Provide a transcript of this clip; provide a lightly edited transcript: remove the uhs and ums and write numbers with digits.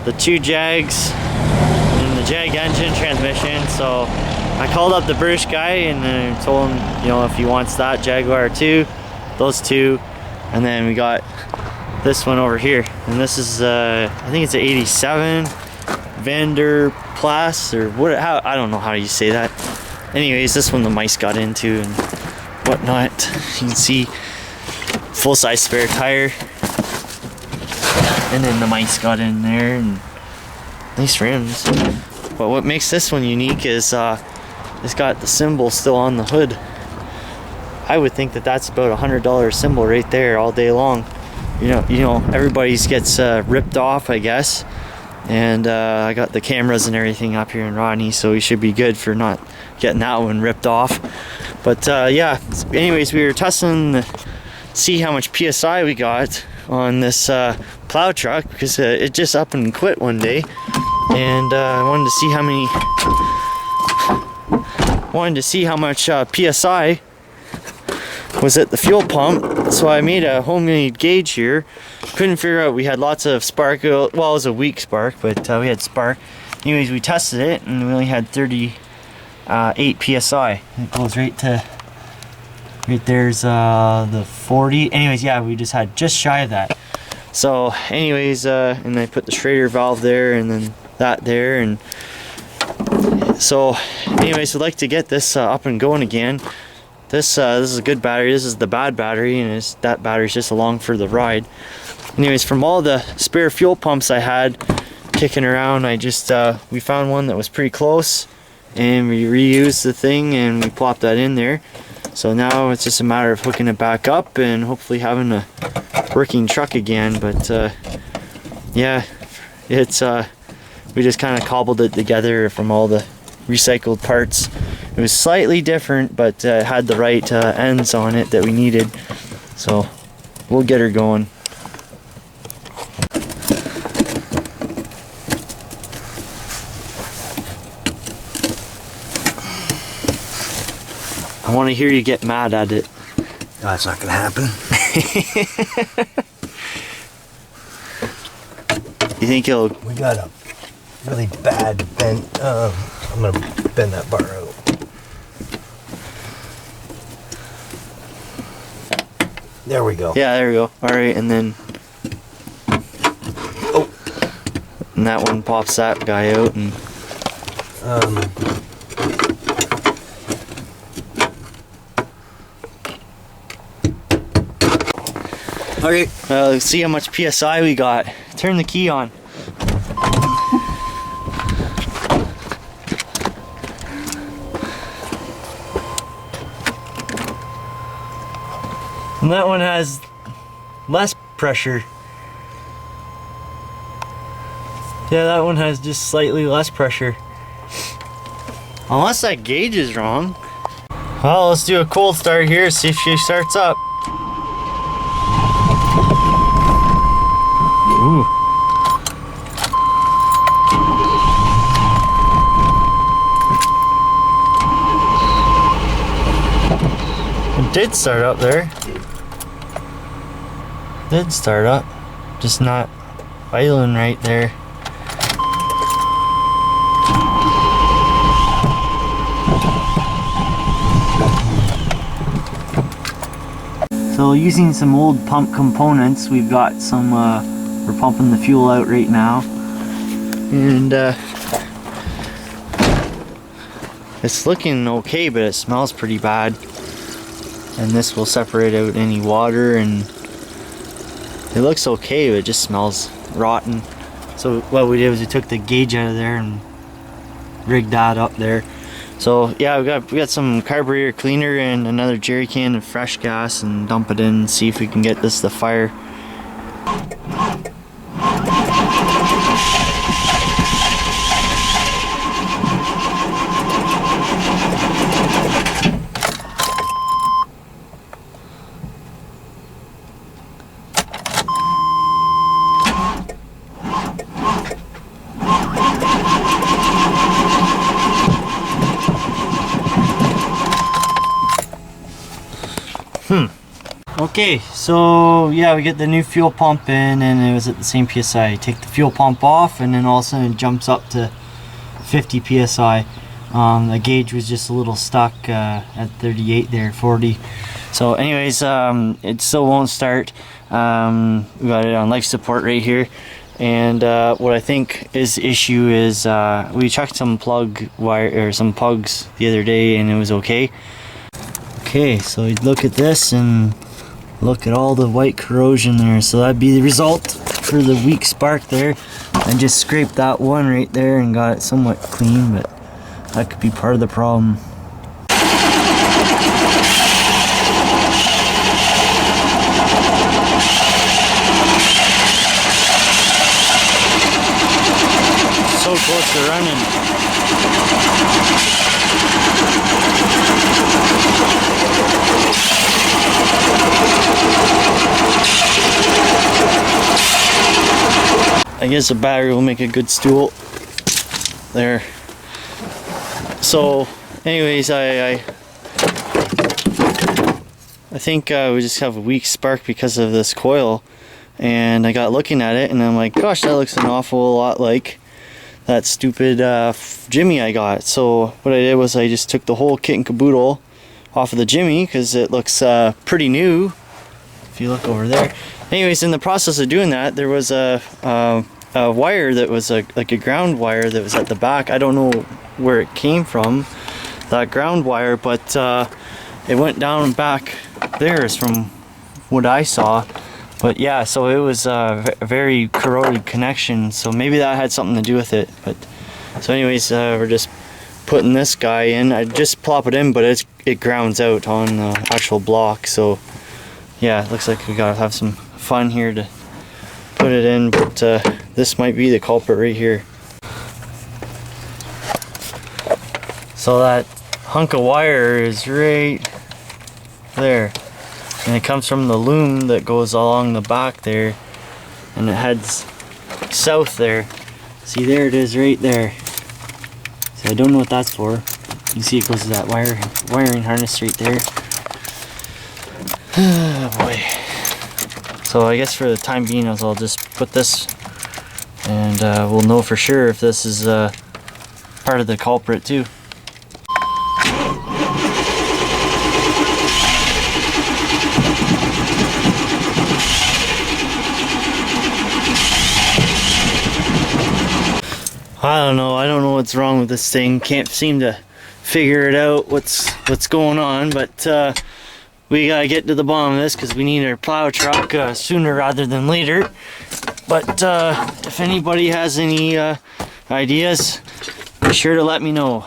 the two Jags and the Jag engine transmission. So I called up the British guy and I told him, you know, if he wants that Jaguar too, those two, and then we got this one over here, and this is I think it's an 87 Vanderplas or what, how, I don't know how you say that. Anyways, this one the mice got into and whatnot. You can see full-size spare tire, and then the mice got in there, and nice rims. But what makes this one unique is it's got the symbol still on the hood. I would think that that's about $100 symbol right there all day long. You know, everybody's gets ripped off, I guess. And I got the cameras and everything up here in Rodney, so we should be good for not getting that one ripped off. But yeah, anyways, we were testing to see how much PSI we got on this plow truck, because it just up and quit one day, and I wanted to see how much PSI was at the fuel pump. So I made a homemade gauge here. Couldn't figure out, we had lots of spark, well, it was a weak spark, but we had spark. Anyways, we tested it and we only had 38 PSI. It goes right to, right there's the 40. Anyways, yeah, we just had just shy of that. So anyways, and I put the Schrader valve there and then that there, and so anyways, I'd like to get this up and going again. This is a good battery. This is the bad battery, and that battery's just along for the ride. Anyways, from all the spare fuel pumps I had kicking around, I just we found one that was pretty close, and we reused the thing and we plopped that in there. So now it's just a matter of hooking it back up and hopefully having a working truck again. But yeah, it's we just kind of cobbled it together from all the recycled parts. It was slightly different, but had the right ends on it that we needed. So we'll get her going. I want to hear you get mad at it. No, that's not going to happen. You think it'll... We got a really bad bend. I'm going to bend that bar out. There we go. Yeah, there we go. Alright, and then... Oh! And that one pops that guy out, and... Okay. Let's see how much PSI we got. Turn the key on. And that one has less pressure. Yeah, that one has just slightly less pressure. Unless that gauge is wrong. Well, let's do a cold start here, see if she starts up. Ooh. It did start up there. Did start up, just not idling right there. So using some old pump components, we've got some, we're pumping the fuel out right now. And it's looking okay, but it smells pretty bad. And this will separate out any water, and it looks okay, but it just smells rotten. So what we did was we took the gauge out of there and rigged that up there. So yeah, we got some carburetor cleaner and another jerry can of fresh gas, and dump it in and see if we can get this to fire. Okay, so yeah, we get the new fuel pump in and it was at the same PSI. You take the fuel pump off and then all of a sudden it jumps up to 50 PSI. The gauge was just a little stuck at 38 there, 40. So anyways, it still won't start. We got it on life support right here. And what I think is the issue is we checked some plug wire or some plugs the other day and it was okay. Okay, so you look at this and look at all the white corrosion there. So that'd be the result for the weak spark there. I just scraped that one right there and got it somewhat clean, but that could be part of the problem. So close to running. I guess the battery will make a good stool there. So anyways, I think we just have a weak spark because of this coil, and I got looking at it and I'm like, gosh, that looks an awful lot like that stupid Jimmy I got. So what I did was I just took the whole kit and caboodle off of the Jimmy because it looks pretty new if you look over there. Anyways, in the process of doing that, there was a wire that was like a ground wire that was at the back. I don't know where it came from, that ground wire, but it went down back there is from what I saw. But yeah, so it was a very corroded connection, so maybe that had something to do with it. But so anyways, we're just putting this guy in. I just plop it in, but it grounds out on the actual block. So yeah, it looks like we gotta have some fun here to put it in, but this might be the culprit right here. So that hunk of wire is right there, and it comes from the loom that goes along the back there, and it heads south there. See, there it is right there. So I don't know what that's for. You see it goes to that wiring harness right there. Oh boy. So I guess for the time being, I'll just put this, and we'll know for sure if this is part of the culprit too. I don't know what's wrong with this thing. Can't seem to figure it out what's going on, but we gotta get to the bottom of this because we need our plow truck sooner rather than later. But if anybody has any ideas, be sure to let me know.